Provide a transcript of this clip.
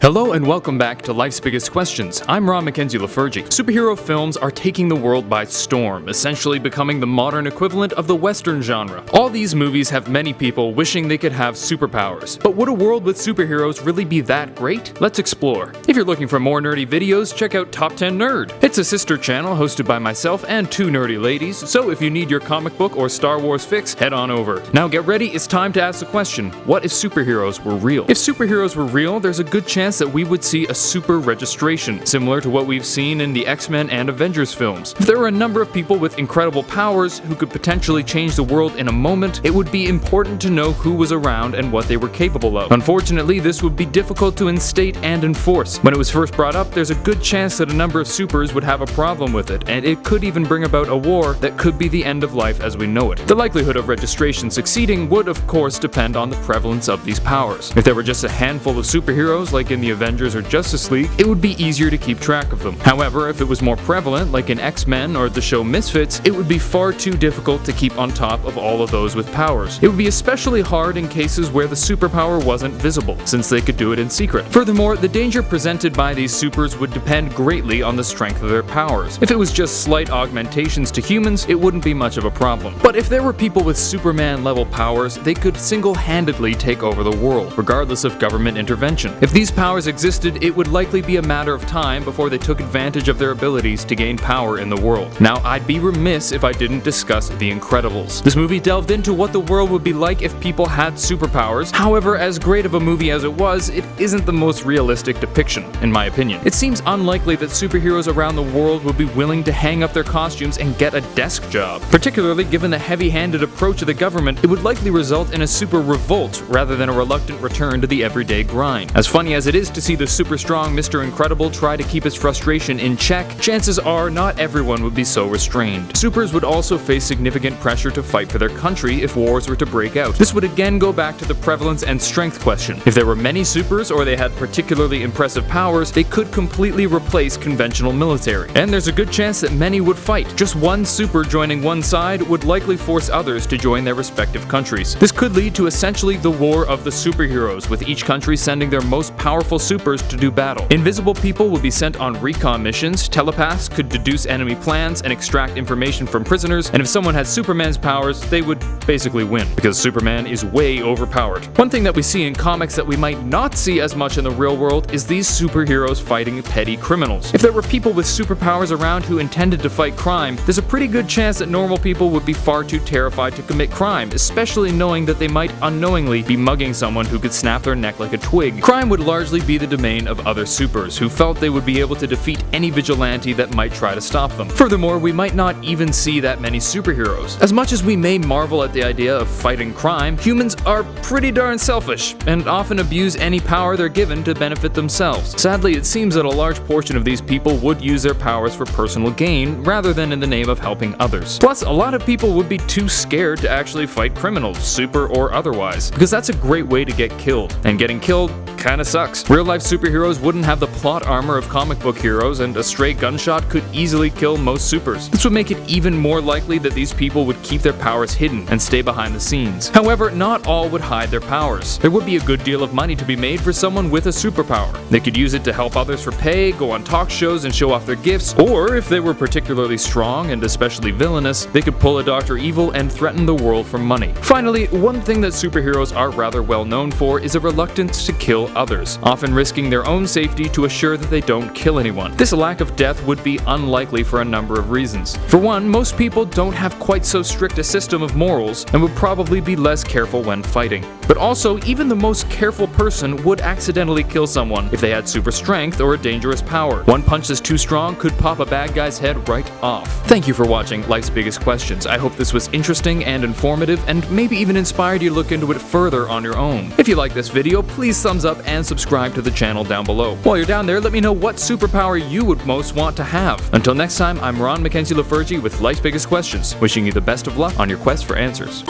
Hello and welcome back to Life's Biggest Questions. I'm Ron Mackenzie Lafergie. Superhero films are taking the world by storm, essentially becoming the modern equivalent of the Western genre. All these movies have many people wishing they could have superpowers. But would a world with superheroes really be that great? Let's explore. If you're looking for more nerdy videos, check out Top 10 Nerd. It's a sister channel hosted by myself and two nerdy ladies, so if you need your comic book or Star Wars fix, head on over. Now get ready, it's time to ask the question, what if superheroes were real? If superheroes were real, there's a good chance that we would see a super registration, similar to what we've seen in the X-Men and Avengers films. If there were a number of people with incredible powers who could potentially change the world in a moment, it would be important to know who was around and what they were capable of. Unfortunately, this would be difficult to instate and enforce. When it was first brought up, there's a good chance that a number of supers would have a problem with it, and it could even bring about a war that could be the end of life as we know it. The likelihood of registration succeeding would, of course, depend on the prevalence of these powers. If there were just a handful of superheroes, like in the Avengers or Justice League, it would be easier to keep track of them. However, if it was more prevalent, like in X-Men or the show Misfits, it would be far too difficult to keep on top of all of those with powers. It would be especially hard in cases where the superpower wasn't visible, since they could do it in secret. Furthermore, the danger presented by these supers would depend greatly on the strength of their powers. If it was just slight augmentations to humans, it wouldn't be much of a problem. But if there were people with Superman-level powers, they could single-handedly take over the world, regardless of government intervention. If these powers existed, it would likely be a matter of time before they took advantage of their abilities to gain power in the world. Now, I'd be remiss if I didn't discuss The Incredibles. This movie delved into what the world would be like if people had superpowers. However, as great of a movie as it was, it isn't the most realistic depiction, in my opinion. It seems unlikely that superheroes around the world would be willing to hang up their costumes and get a desk job. Particularly given the heavy-handed approach of the government, it would likely result in a super revolt rather than a reluctant return to the everyday grind. As funny as it is to see the super strong Mr. Incredible try to keep his frustration in check, chances are not everyone would be so restrained. Supers would also face significant pressure to fight for their country if wars were to break out. This would again go back to the prevalence and strength question. If there were many supers or they had particularly impressive powers, they could completely replace conventional military. And there's a good chance that many would fight. Just one super joining one side would likely force others to join their respective countries. This could lead to essentially the war of the superheroes, with each country sending their most powerful supers to do battle. Invisible people would be sent on recon missions, telepaths could deduce enemy plans and extract information from prisoners, and if someone had Superman's powers, they would basically win, because Superman is way overpowered. One thing that we see in comics that we might not see as much in the real world is these superheroes fighting petty criminals. If there were people with superpowers around who intended to fight crime, there's a pretty good chance that normal people would be far too terrified to commit crime, especially knowing that they might unknowingly be mugging someone who could snap their neck like a twig. Crime would largely be the domain of other supers who felt they would be able to defeat any vigilante that might try to stop them. Furthermore, we might not even see that many superheroes. As much as we may marvel at the idea of fighting crime, humans are pretty darn selfish and often abuse any power they're given to benefit themselves. Sadly, it seems that a large portion of these people would use their powers for personal gain rather than in the name of helping others. Plus, a lot of people would be too scared to actually fight criminals, super or otherwise, because that's a great way to get killed, and getting killed kinda sucks. Real-life superheroes wouldn't have the plot armor of comic book heroes, and a stray gunshot could easily kill most supers. This would make it even more likely that these people would keep their powers hidden and stay behind the scenes. However, not all would hide their powers. There would be a good deal of money to be made for someone with a superpower. They could use it to help others for pay, go on talk shows and show off their gifts, or if they were particularly strong and especially villainous, they could pull a Dr. Evil and threaten the world for money. Finally, one thing that superheroes are rather well known for is a reluctance to kill others, often risking their own safety to assure that they don't kill anyone. This lack of death would be unlikely for a number of reasons. For one, most people don't have quite so strict a system of morals and would probably be less careful when fighting. But also, even the most careful person would accidentally kill someone if they had super strength or a dangerous power. One punch that's too strong could pop a bad guy's head right off. Thank you for watching Life's Biggest Questions. I hope this was interesting and informative and maybe even inspired you to look into it further on your own. If you like this video, please thumbs up and subscribe to the channel down below. While you're down there, let me know what superpower you would most want to have. Until next time, I'm Ron Mackenzie Lafergie with Life's Biggest Questions, wishing you the best of luck on your quest for answers.